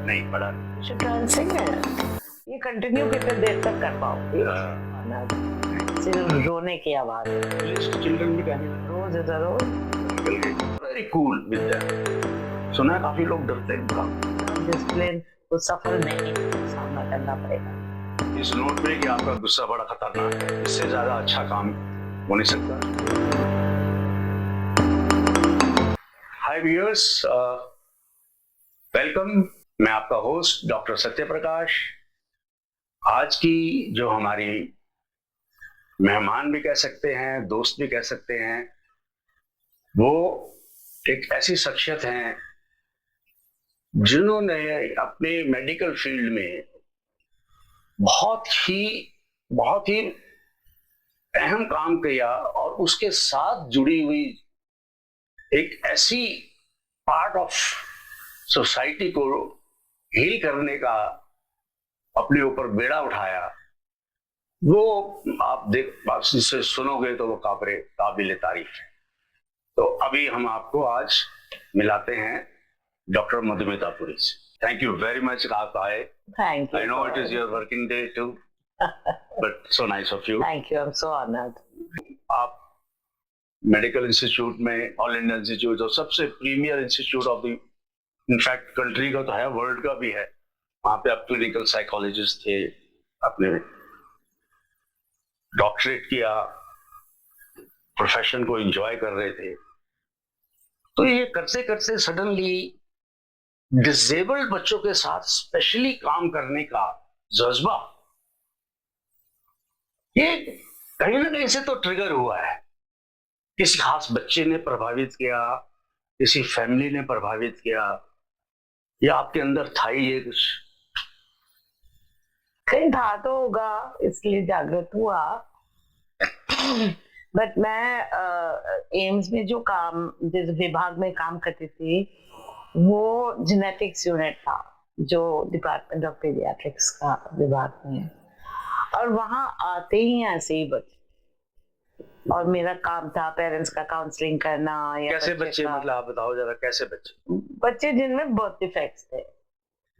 नहीं पढ़ा। डांसिंग है, ये कंटिन्यू कितने देर तक कर पाओगे? सिर्फ रोने की आवाज चिल्ड्रन भी गाने रोज इधर रोज। निकल गए, वेरी कूल विद दैट। सुना है काफी लोग डरते हैं इनका। डिसिप्लिन को सफल नहीं सामना करना पड़ेगा। इस नोट पे कि आपका गुस्सा बड़ा खतरनाक है, इससे ज्यादा अच्छा काम हो नहीं सकता। हाय व्यूअर्स, वेलकम। मैं आपका होस्ट डॉक्टर सत्य प्रकाश। आज की जो हमारी मेहमान भी कह सकते हैं, दोस्त भी कह सकते हैं, वो एक ऐसी शख्सियत हैं जिन्होंने अपने मेडिकल फील्ड में बहुत ही अहम काम किया और उसके साथ जुड़ी हुई एक ऐसी पार्ट ऑफ सोसाइटी को हील करने का अपने ऊपर बेड़ा उठाया। वो आप से सुनोगे तो वो काबिल तारीफ है। तो अभी हम आपको आज मिलाते हैं डॉक्टर मधुमिता पुरी से। थैंक यू वेरी मच आप आए। Thank you. I know it is your working day too, but so nice of you. Thank you, I am so honoured. आप मेडिकल इंस्टीट्यूट में, ऑल इंडिया इंस्टीट्यूट, और सबसे premier institute of the, in fact country का तो है, world का भी है, वहां पे आप क्लिनिकल साइकोलॉजिस्ट थे, अपने डॉक्टरेट किया, प्रोफेशन को एंजॉय कर रहे थे। तो ये करते करते सडनली डिसेबल्ड बच्चों के साथ स्पेशली काम करने का जज्बा, ये कहीं ना कहीं से तो ट्रिगर हुआ है। किसी खास बच्चे ने प्रभावित किया, किसी फैमिली ने प्रभावित किया, या आपके अंदर था ही ये कुछ? कहीं था तो होगा, इसलिए जागृत हुआ। बट मैं एम्स में जिस विभाग में काम करती थी, वो जेनेटिक्स यूनिट था, जो डिपार्टमेंट ऑफ पीडियाट्रिक्स का विभाग में है, और वहाँ आते ही ऐसे ही बच्चे, और मेरा काम था पेरेंट्स का काउंसलिंग करना। या कैसे बच्चे, मतलब आप बताओ जरा, कैसे बच्चे जिनमें बर्थ डिफेक्ट्स थे।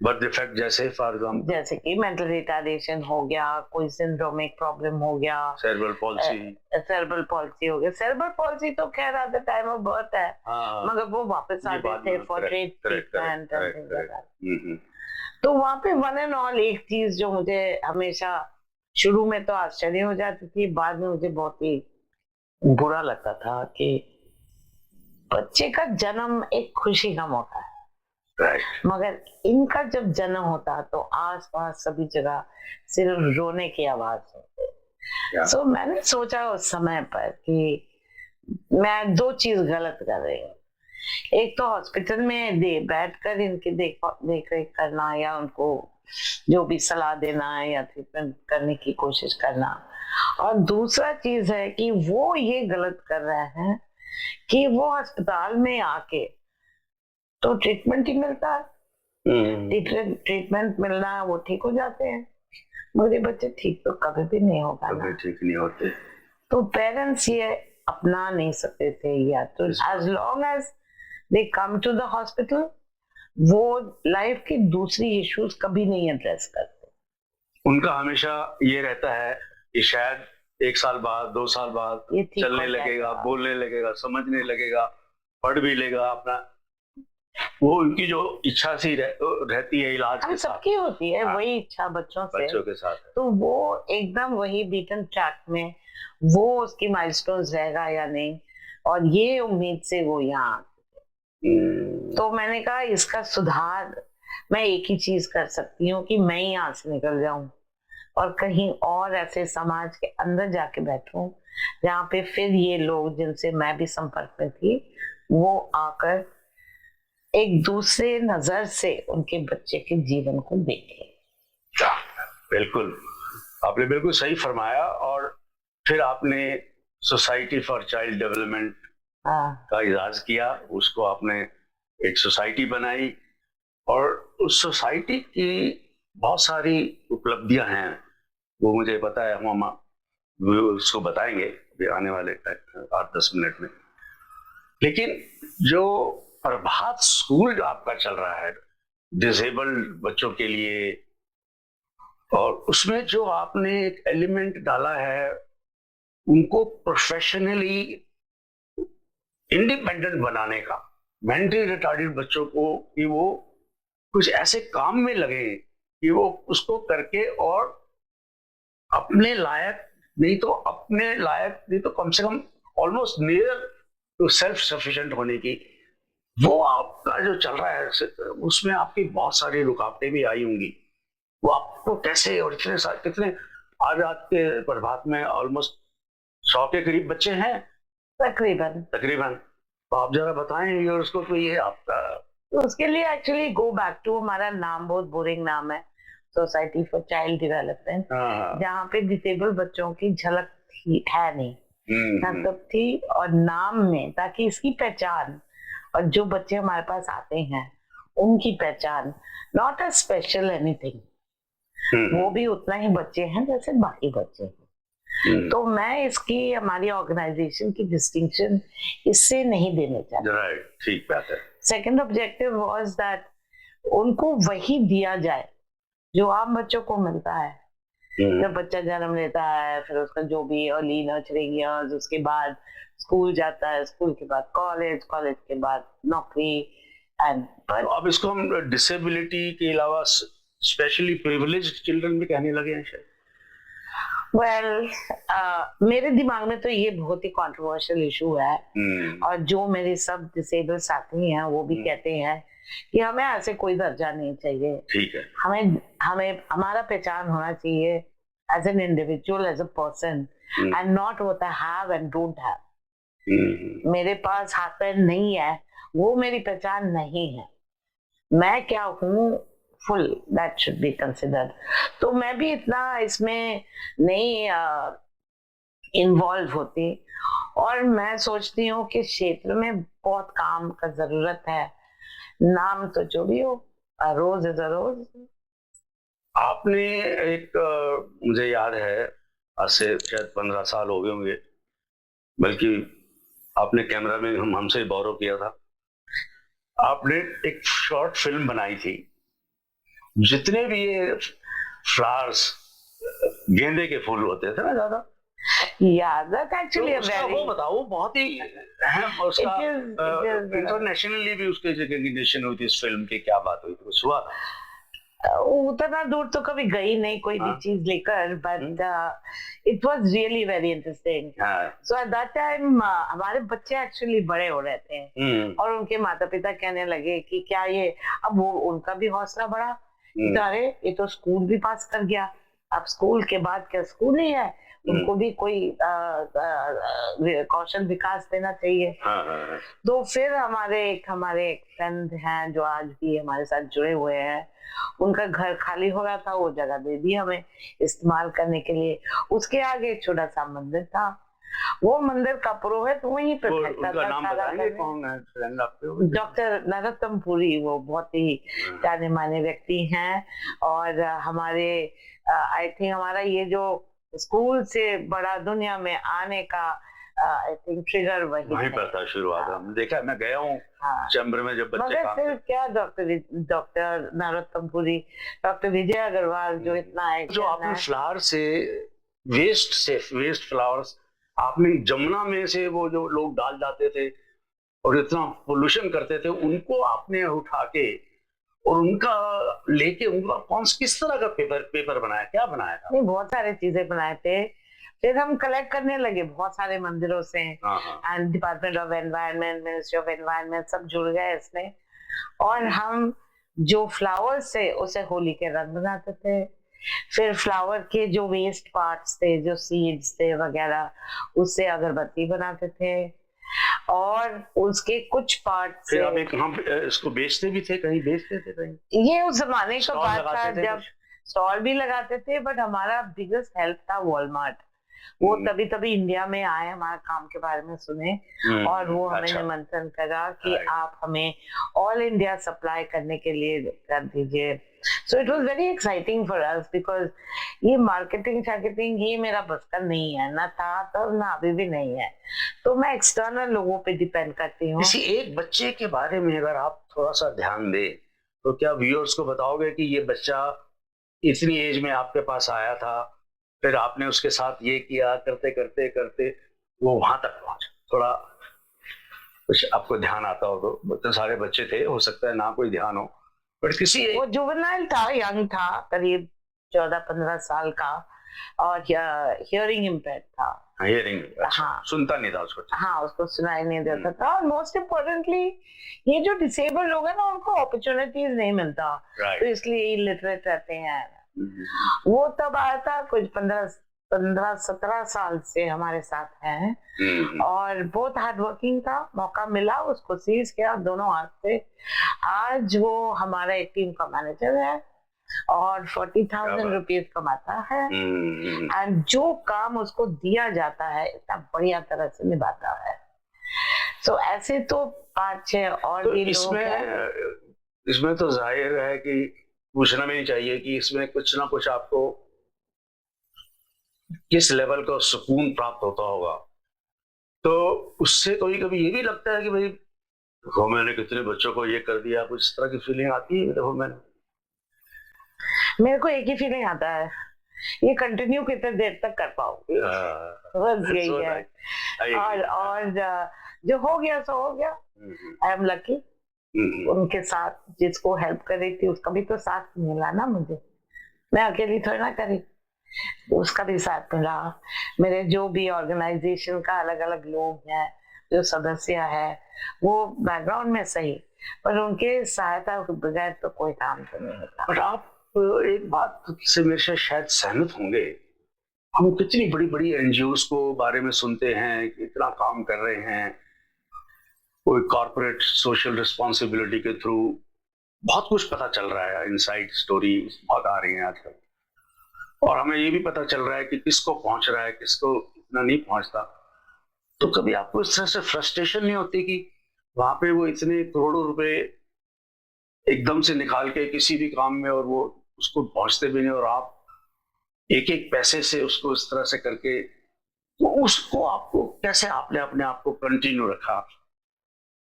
बर्थ डिफेक्ट जैसे फॉर एग्जांपल, जैसे कि मेंटल रिटार्डेशन हो गया, कोई सिंड्रोमिक प्रॉब्लम हो गया, सेरेब्रल पॉल्सी हो गया। सेरेब्रल पॉल्सी तो खैर at the time of birth है, मगर वो वापस आते थे फॉर ट्रीटमेंट। तो वहां पे वन एंड ऑल एक चीज जो मुझे हमेशा शुरू में तो आश्चर्य हो जाती थी, बाद में मुझे बहुत ही बुरा लगता था कि बच्चे का जन्म एक खुशी का मौका है, मगर इनका जब जन्म होता तो आसपास सभी जगह सिर्फ रोने की आवाज होती। सो मैंने सोचा उस समय पर कि मैं दो चीज गलत कर रही हूँ। एक तो हॉस्पिटल में बैठकर इनकी देख रेख करना, या उनको जो भी सलाह देना है या ट्रीटमेंट करने की कोशिश करना, और दूसरा चीज है कि वो ये गलत कर रहे हैं कि वो अस्पताल में आके तो ट्रीटमेंट ही मिलता है, ट्रीटमेंट मिलना है, वो ठीक हो जाते हैं, मगर ये बच्चे ठीक तो कभी भी नहीं होगा ना, ठीक नहीं होते। तो पेरेंट्स ये अपना नहीं सकते थे, या तो as long as they come to the hospital वो लाइफ की दूसरी इश्यूज कभी नहीं एड्रेस करते। उनका हमेशा ये रहता है कि शायद 1 साल बाद, 2 साल बाद चलने लगेगा, बोलने लगेगा, समझने लगेगा, पढ़ भी लेगा अपना। वो उनकी जो इच्छा सी रहती है इलाज के साथ, सबकी होती है वही इच्छा बच्चों के साथ, तो वो एकदम वही बीटन ट्रैक में, वो उसकी माइलस्टोन्स रहेगा या नहीं, और ये उम्मीद से वो यहाँ। तो मैंने कहा इसका सुधार मैं एक ही चीज कर सकती हूँ कि मैं ही यहाँ से निकल जाऊं और कहीं और ऐसे समाज के अंदर जाके बैठूं जहाँ पे फिर ये लोग जिनसे मैं भी संपर्क में थी, वो आकर एक दूसरे नजर से उनके बच्चे के जीवन को देखें। बिल्कुल, आपने बिल्कुल सही फरमाया। और फिर आपने सोसाइटी फॉर चाइल्ड डेवलपमेंट का इजाज किया, उसको आपने एक सोसाइटी बनाई, और उस सोसाइटी की बहुत सारी उपलब्धियां हैं, वो मुझे पता है, हम उसको बताएंगे आने वाले 8-10 मिनट में। लेकिन जो प्रभात स्कूल जो आपका चल रहा है, डिसेबल्ड बच्चों के लिए, और उसमें जो आपने एक एलिमेंट डाला है उनको प्रोफेशनली इंडिपेंडेंट बनाने का, मेंटली रिटार्डेड बच्चों को, कि वो कुछ ऐसे काम में लगे कि वो उसको करके और अपने लायक नहीं तो कम से कम almost near to self sufficient होने की, वो आपका जो चल रहा है उसमें आपकी बहुत सारी रुकावटें भी आई होंगी। वो आपको कैसे, और कितने आज के प्रभात में ऑलमोस्ट 100 के करीब बच्चे हैं तकरीबन। तो आप जरा बताएं ये उसको, तो ये आपका, तो उसके लिए एक्चुअली गो बैक टू, हमारा नाम बहुत बोरिंग नाम है, सोसाइटी फॉर चाइल्ड डेवलपमेंट, जहाँ पे डिसेबल बच्चों की झलक है नहीं, मतलब थी और नाम में, ताकि इसकी पहचान और जो बच्चे हमारे पास आते हैं उनकी पहचान, नॉट अ स्पेशल एनीथिंग, वो भी उतना ही बच्चे हैं जैसे बाकी बच्चे हैं। तो मैं इसकी, हमारी ऑर्गेनाइजेशन की डिस्टिंक्शन इससे नहीं देने चाहती। ठीक बात है। सेकंड ऑब्जेक्टिव वाज दैट उनको वही दिया जाए जो आम बच्चों को मिलता है। जब बच्चा जन्म लेता है, फिर उसका जो भी अर्ली नर्चरिंग इयर्स, उसके बाद स्कूल जाता है, स्कूल के बाद कॉलेज, कॉलेज के बाद नौकरी, एंड अब इसको हम डिसेबिलिटी के अलावा स्पेशली प्रिविलेज्ड चिल्ड्रन भी कहने लगे हैं शायद। मेरे दिमाग में तो ये बहुत ही कंट्रोवर्शियल इशू है, और जो मेरे सब डिसेबल साथी हैं वो भी कहते हैं कि हमें ऐसे कोई दर्जा नहीं चाहिए। ठीक है। हमें हमारा पहचान होना चाहिए as an individual, as a person, and not what I have and don't have. मेरे पास हाथ पैर नहीं है, वो मेरी पहचान नहीं है। मैं क्या हूँ, full that should be considered. तो मैं भी इतना इसमें नहीं इन्वॉल्व होती, और मैं सोचती हूँ कि क्षेत्र में बहुत काम का जरूरत है। नाम तो जो भी हो, रोज इज अ रोज। आपने एक मुझे याद है आज से शायद 15 साल हो गए होंगे, बल्कि आपने कैमरा में हमसे बोरो किया था, आपने एक शॉर्ट फिल्म बनाई थी, जितने भी ये फ्लावर्स, गेंदे के फूल होते थे ना ज्यादा, वो बताओ, बहुत ही अहम, उसका इंटरनेशनली भी उसके रिकॉग्निशन हुई थी इस फिल्म की, क्या बात हुई थी, कुछ हुआ? उतना दूर तो कभी गई नहीं कोई भी चीज लेकर, but it was really very interesting. So at that time हमारे बच्चे एक्चुअली बड़े हो रहे थे, और उनके माता पिता कहने लगे कि क्या ये, अब वो उनका भी हौसला बढ़ा, अरे ये तो स्कूल भी पास कर गया, अब स्कूल के बाद क्या स्कूल ही है, उनको भी कोई कौशल विकास देना चाहिए। तो फिर हमारे एक फ्रेंड हैं जो आज भी हमारे साथ जुड़े हुए हैं, उनका घर खाली हो रहा था, वो जगह दे दी हमें इस्तेमाल करने के लिए। उसके आगे एक छोटा सा मंदिर था, वो मंदिर का पुरोहित वहीं पे डॉक्टर नरोत्तम पुरी, वो बहुत ही जाने माने व्यक्ति हैं, और हमारे आई थिंक हमारा ये जो स्कूल से बड़ा दुनिया में आने का आई थिंक ट्रिगर वहीं पर था, शुरुआत। हमने देखा, मैं गया हूँ चैम्बर में जब बच्चे काम फिर क्या डॉक्टर नरोत्तम पुरी, डॉक्टर विजय अग्रवाल, जो इतना जो आपने फ्लावर से वेस्ट फ्लावर्स आपने जमुना में से वो जो लोग डाल जाते थे और इतना पोल्यूशन करते थे, उनको आपने उठा के और उनका लेके उनका किस तरह का पेपर बनाया, क्या बनाया था? नहीं, बहुत सारे चीजें बनाए थे। फिर हम कलेक्ट करने लगे बहुत सारे मंदिरों से, and department of environment, ministry of environment सब जुड़ गए इसमें, और हम जो फ्लावर से उसे होली के रंग बनाते थे। फिर फ्लावर के जो वेस्ट पार्ट्स थे, जो सीड्स थे वगैरह, उससे अगरबत्ती बनाते थे, और उसके कुछ पार्ट से हम इसको बेचते भी थे, कहीं बेचते थे कहीं। ये उस जमाने का बात था जब स्टॉल भी लगाते थे, बट हमारा बिगेस्ट हेल्प था वॉलमार्ट। वो तभी इंडिया में आए, हमारे काम के बारे में सुने, और वो हमें निमंत्रण करा कि आप हमें ऑल इंडिया सप्लाई करने के लिए कर दीजिए। So it was very exciting for us, because ये मार्केटिंग ये मेरा बस का नहीं है, ना था तब, ना अभी भी नहीं है। तो मैं एक्सटर्नल लोगों पे डिपेंड करती हूँ। किसी एक बच्चे के बारे में अगर आप थोड़ा सा ध्यान दें तो क्या व्यूअर्स को बताओगे कि ये बच्चा इतनी एज में आपके पास आया था, फिर आपने उसके साथ ये किया, करते करते करते वो वहां तक पहुंचा? थोड़ा कुछ आपको ध्यान आता हो तो। इतने सारे बच्चे थे, हो सकता है ना कोई ध्यान हो, बट किसी वो जुवेनाइल था, यंग था, करीब 14-15 साल का, और हियरिंग इम्पेयर्ड था। हियरिंग, हाँ, सुनता नहीं था उसको। हाँ, उसको सुनाई नहीं देता था। और मोस्ट इम्पोर्टेंटली ये जो डिसेबल्ड लोग हैं ना, उनको अपॉर्चुनिटीज नहीं मिलता, तो इसलिए इलिटरेट रहते हैं। वो तब आया था, कुछ 15-17 साल से हमारे साथ हैं, और बहुत हार्ड वर्किंग था। मौका मिला, उसको सीज किया दोनों हाथ से। आज वो हमारा एक टीम का मैनेजर है और 40,000 रुपीज कमाता है, एंड जो काम उसको दिया जाता है इतना बढ़िया तरह से निभाता है। So, ऐसे तो 5-6 और तो भी लोग हैं। इसमें तो जाहिर है कि पूछना भी नहीं चाहिए कि इसमें कुछ ना कुछ आपको किस लेवल का सुकून प्राप्त होता होगा। तो उससे कभी कभी ये भी लगता है कि भाई देखो मैंने कितने बच्चों को ये कर दिया, कुछ इस तरह की फीलिंग आती है? देखो मेरे को एक ही फीलिंग आता है, ये कंटिन्यू कितने देर तक कर पाओगे, बस यही है। और जो हो गया सो हो गया। आई एम लकी, उनके साथ जिसको हेल्प कर रही थी उसका भी तो साथ मिला ना मुझे, मैं अकेली थोड़ी ना करी, उसका भी साथ मिला। मेरे जो भी ऑर्गेनाइजेशन का अलग अलग लोग हैं, जो सदस्य है, वो बैकग्राउंड में सही, पर उनके सहायता के बगैर तो कोई काम तो नहीं होता। पर आप एक बात से मेरे से शायद सहमत होंगे, हम कितनी बड़ी बड़ी एनजीओज को बारे में सुनते हैं, कितना काम कर रहे हैं, कोई कॉर्पोरेट सोशल रिस्पॉन्सिबिलिटी के थ्रू बहुत कुछ पता चल रहा है, इनसाइड स्टोरी बहुत आ रही हैं आजकल, और हमें ये भी पता चल रहा है कि किसको पहुंच रहा है, किसको इतना नहीं पहुंचता। तो कभी आपको इस तरह से फ्रस्ट्रेशन नहीं होती कि वहां पे वो इतने करोड़ों रुपए एकदम से निकाल के किसी भी काम में, और वो उसको पहुंचते भी नहीं, और आप एक एक पैसे से उसको इस तरह से करके, तो उसको आपको कैसे आपने अपने आप को कंटिन्यू रखा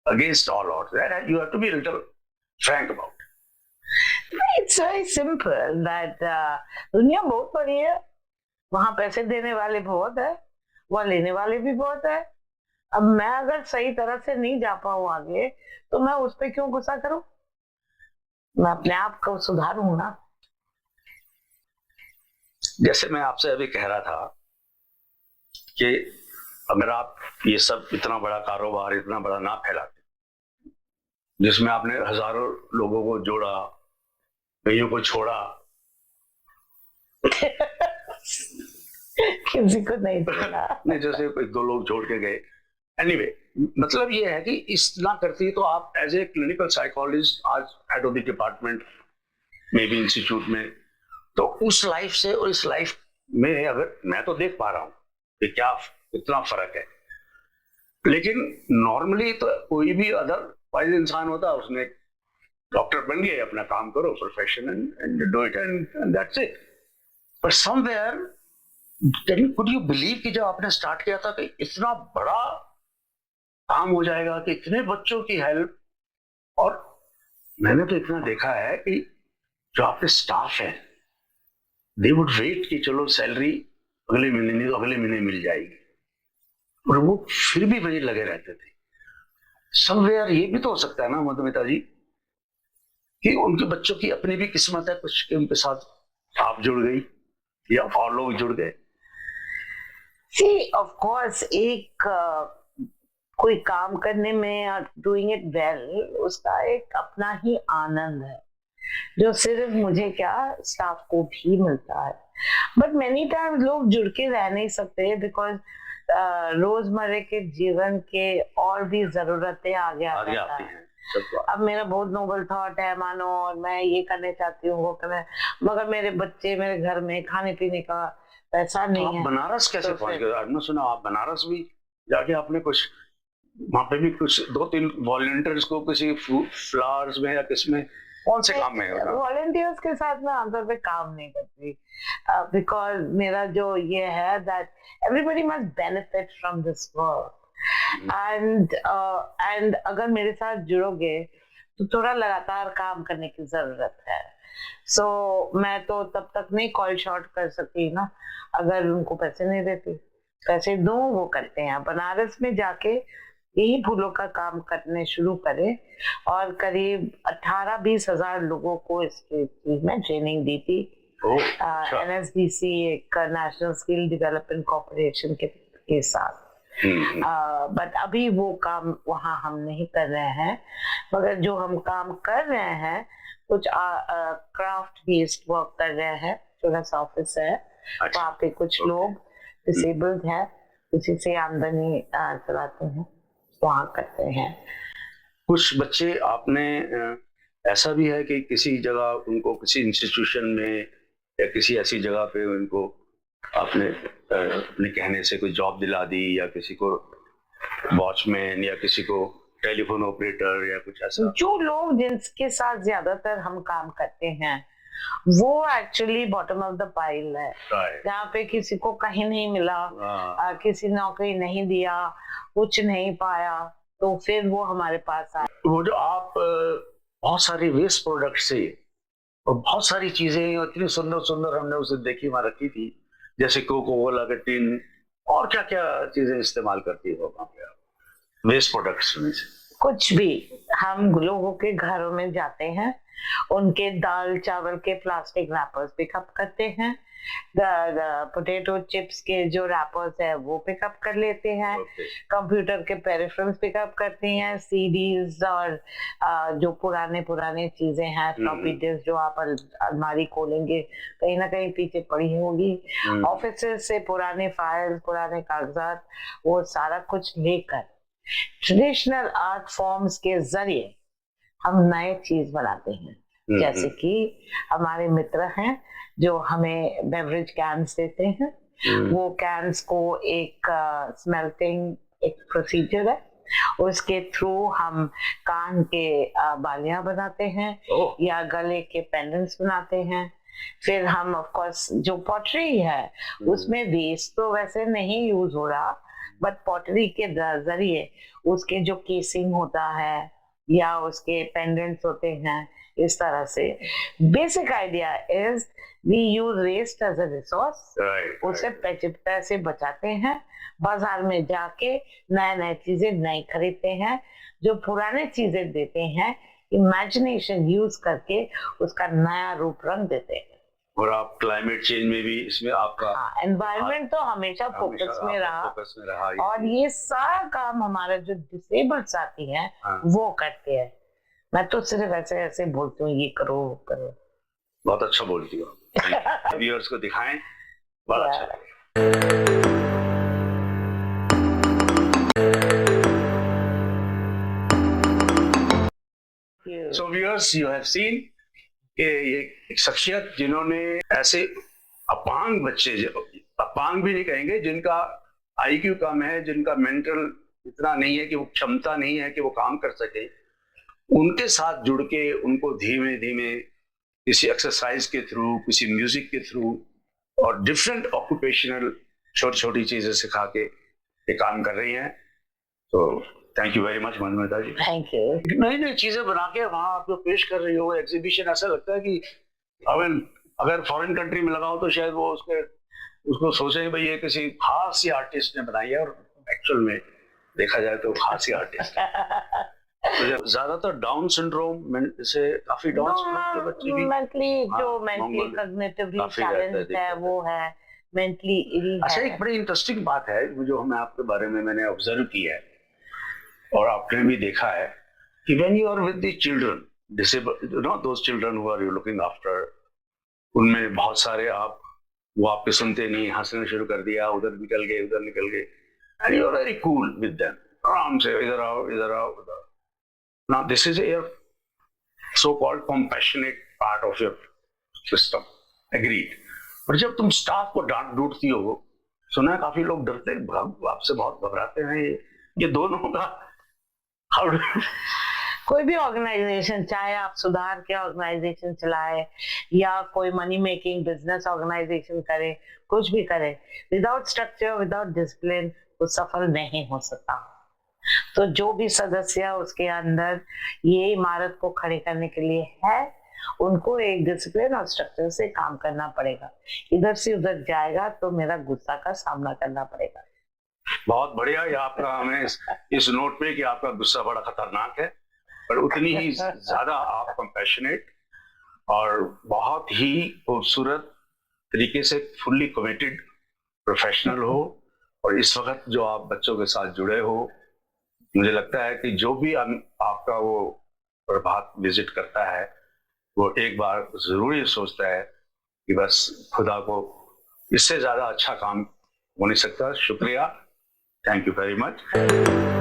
against all odds? You have to be little frank about. It's very simple that दुनिया बहुत बड़ी है, वहां पैसे देने वाले बहुत है, वहां लेने वाले भी बहुत है। अब मैं अगर सही तरह से नहीं जा पाऊँ आगे, तो मैं उस पर क्यों गुस्सा करूं? मैं अपने आप को सुधारूं ना। जैसे मैं आपसे अभी कह रहा था कि अगर आप ये सब इतना बड़ा कारोबार इतना बड़ा ना फैलाते, जिसमें आपने हजारों लोगों को जोड़ा, कईयों को छोड़ा किसी को नहीं छोड़ा नहीं, जैसे 1-2 लोग छोड़ के गए। एनीवे, मतलब ये है कि इतना करती तो आप एज ए क्लिनिकल साइकोलॉजिस्ट आज head of the department may be institute में, तो उस लाइफ से और इस लाइफ में अगर मैं तो देख पा रहा हूँ कि क्या इतना फर्क है। लेकिन नॉर्मली तो कोई भी अदरवाइज इंसान होता, उसने डॉक्टर बन गए, अपना काम करो, profession and do it and that's it. But somewhere could you believe कि जब आपने स्टार्ट किया था कि इतना बड़ा काम हो जाएगा, कि इतने बच्चों की हेल्प, और मैंने तो इतना देखा है कि जो आपके स्टाफ है दे वुड वेट कि चलो सैलरी अगले महीने मिल जाएगी, और वो फिर भी वही लगे रहते थे। समवेयर ये भी तो हो सकता है ना मधुमिता जी कि उनके बच्चों की अपनी भी किस्मत है कुछ, कि उनके साथ आप जुड़ गई या और लोग जुड़ गए। See, of course, एक कोई काम करने में और डूइंग इट वेल, उसका एक अपना ही आनंद है, जो सिर्फ मुझे क्या स्टाफ को भी मिलता है। बट मेनी टाइम्स लोग जुड़ के रह नहीं सकते, बिकॉज रोजमर्रा के जीवन के और भी जरूरतें आगे आती हैं। अब मेरा बहुत नोबल थॉट है मानो, और मैं ये करने चाहती हूँ, वो करना, मगर मेरे बच्चे, मेरे घर में खाने पीने का पैसा नहीं है। बनारस कैसे पहुंच गए? आपने सुना आप बनारस भी जाके आपने कुछ वहां पे भी कुछ 2-3 वॉलंटियर्स को किसी फ्लावर्स में या किसमें कौन से काम में? वॉलंटियर्स के साथ मैं आमतौर पे काम नहीं करती, बिकॉज मेरा जो ये है that everybody must benefit from this work, and अगर मेरे साथ जुड़ोगे तो थोड़ा लगातार काम करने की जरूरत है। मैं तो तब तक नहीं कॉल शॉर्ट कर सकती ना अगर उनको पैसे नहीं देती। पैसे दो, वो करते हैं। बनारस में जाके यही फूलों का काम करने शुरू करे और करीब 18-20 हजार लोगों को इस चीज में ट्रेनिंग दी थी। NSDC एक नेशनल स्किल डेवलपमेंट कॉर्पोरेशन के साथ। बट अभी वो काम वहाँ हम नहीं कर रहे हैं, मगर जो हम काम कर रहे हैं कुछ क्राफ्ट बेस्ड वर्क कर रहे हैं। छोटा सा ऑफिस है, वहाँ पे कुछ लोग डिसेबल्ड हैं, उसी से आमदनी चलाते हैं, वहाँ करते हैं। कुछ बच्चे आपने ऐसा भी है कि किसी जगह उनको किसी इंस्टीट्यूशन में या किसी ऐसी जगह पे उनको आपने अपने कहने से कोई जॉब दिला दी, या किसी को वॉचमैन या किसी को टेलीफोन ऑपरेटर या कुछ ऐसा? जो लोग जिनके साथ ज्यादातर हम काम करते हैं वो actually bottom of the pile है, जहाँ पे किसी को कहीं नहीं मिला, किसी नौकरी नहीं दिया, कुछ नहीं पाया, तो फिर वो हमारे पास आए। वो जो आप बहुत सारी वेस्ट प्रोडक्ट से और बहुत सारी चीजें इतनी सुंदर सुंदर हमने उसे देखी वहां रखी थी, जैसे कोको कोला के टिन और क्या क्या चीजें इस्तेमाल करती हो वहां पे आप वेस्ट प्रोडक्ट्स में से? कुछ भी। हम लोगों के घरों में जाते हैं, उनके दाल चावल के प्लास्टिक रैपर्स पिकअप करते हैं, पोटैटो चिप्स के जो रैपर्स है वो पिकअप कर लेते हैं, कंप्यूटर के पेरिफेरल्स पिकअप करते हैं, सीडीज और जो पुराने चीजें हैं, फ्लॉपी डिस्क जो आप अलमारी खोलेंगे कहीं ना कहीं पीछे पड़ी होगी, ऑफिस से पुराने फाइल्स, पुराने कागजात, वो सारा कुछ लेकर ट्रेडिशनल आर्ट फॉर्म्स के जरिए हम नए चीज बनाते हैं। जैसे कि हमारे मित्र हैं जो हमें बेवरेज कैंस देते हैं, वो कैंस को एक स्मेल्टिंग एक प्रोसीजर है, उसके थ्रू हम कान के बालियां बनाते हैं या गले के पेंडेंट्स बनाते हैं। फिर हम ऑफ कोर्स जो पॉटरी है उसमें वेस्ट तो वैसे नहीं यूज हो रहा, बट पॉटरी के जरिए उसके जो केसिंग होता है या उसके पेंडेंट्स होते हैं, इस तरह से basic idea is we use waste as a resource, उसे पैसे बचाते हैं, बाजार में जाके नए चीजें नहीं खरीदते हैं, जो पुराने चीजें देते हैं इमेजिनेशन यूज करके उसका नया रूप रंग देते हैं। और आप क्लाइमेट चेंज में भी इसमें आपका एनवायरनमेंट तो हमेशा फोकस में रहा और ये सारा काम हमारा जो डिसेबल्ड साथी हैं वो करते हैं। मैं तो सिर्फ ऐसे बोलती हूँ ये करो वो करो। बहुत अच्छा बोलती हो। व्यूअर्स को दिखाएं, बड़ा अच्छा लगेगा। So viewers, you have seen कि ये एक शख्सियत जिन्होंने ऐसे अपांग बच्चे, अपांग भी नहीं कहेंगे, जिनका IQ कम है, जिनका मेंटल इतना नहीं है कि वो क्षमता नहीं है कि वो काम कर सके, उनके साथ जुड़ के उनको धीमे धीमे किसी एक्सरसाइज के थ्रू, किसी म्यूजिक के थ्रू और डिफरेंट ऑक्यूपेशनल छोटी छोटी चीजें सिखा के ये काम कर रही हैं। तो thank you very much Madhumita ji. Thank you. नई नई चीजें बना के वहाँ आप लोग पेश कर रही हो, एग्जीबिशन ऐसा लगता है कि अगर फॉरेन कंट्री में लगाओ तो शायद वो उसको सोचे भाई ये किसी खास ही आर्टिस्ट ने बनाई है, और एक्चुअल में देखा जाए तो खास ही आर्टिस्ट है। तो ज्यादातर डाउन सिंड्रोम से काफी डाउन बच्चे भी मेंटली कॉग्निटिवली चैलेंज्ड है, वो है मेंटली इल है। अच्छा, एक बड़ी इंटरेस्टिंग बात है जो हमें आपके बारे में मैंने ऑब्जर्व की है और आपने भी देखा है कि when you are with the children, disabled, you know, those children who are you looking after, उनमें बहुत सारे वो आपके सुनते नहीं, हंसने शुरू कर दिया, उधर निकल गए, and you are very cool with them, आराम से इधर आओ। Now this is a so-called compassionate part of your system, agreed. और जब तुम स्टाफ को डांट डूटती हो, सुना है काफी लोग डरते हैं, आपसे बहुत घबराते हैं, ये दोनों का कोई भी ऑर्गेनाइजेशन, चाहे आप सुधार के ऑर्गेनाइजेशन चलाए या कोई मनी मेकिंग बिजनेस ऑर्गेनाइजेशन करे, कुछ भी करे, विदाउट स्ट्रक्चर, विदाउट डिसिप्लिन वो सफल नहीं हो सकता। तो जो भी सदस्य उसके अंदर ये इमारत को खड़े करने के लिए है, उनको एक डिसिप्लिन और स्ट्रक्चर से काम करना पड़ेगा। इधर से उधर जाएगा तो मेरा गुस्सा का सामना करना पड़ेगा। बहुत बढ़िया। ये आपका हमें इस नोट पे कि आपका गुस्सा बड़ा खतरनाक है, पर उतनी ही ज्यादा आप कंपैशनेट और बहुत ही खूबसूरत तरीके से फुल्ली कमिटेड प्रोफेशनल हो। और इस वक्त जो आप बच्चों के साथ जुड़े हो, मुझे लगता है कि जो भी आपका वो प्रभात विजिट करता है वो एक बार जरूर ये सोचता है कि बस खुदा को इससे ज्यादा अच्छा काम हो नहीं सकता। शुक्रिया, थैंक यू वेरी मच।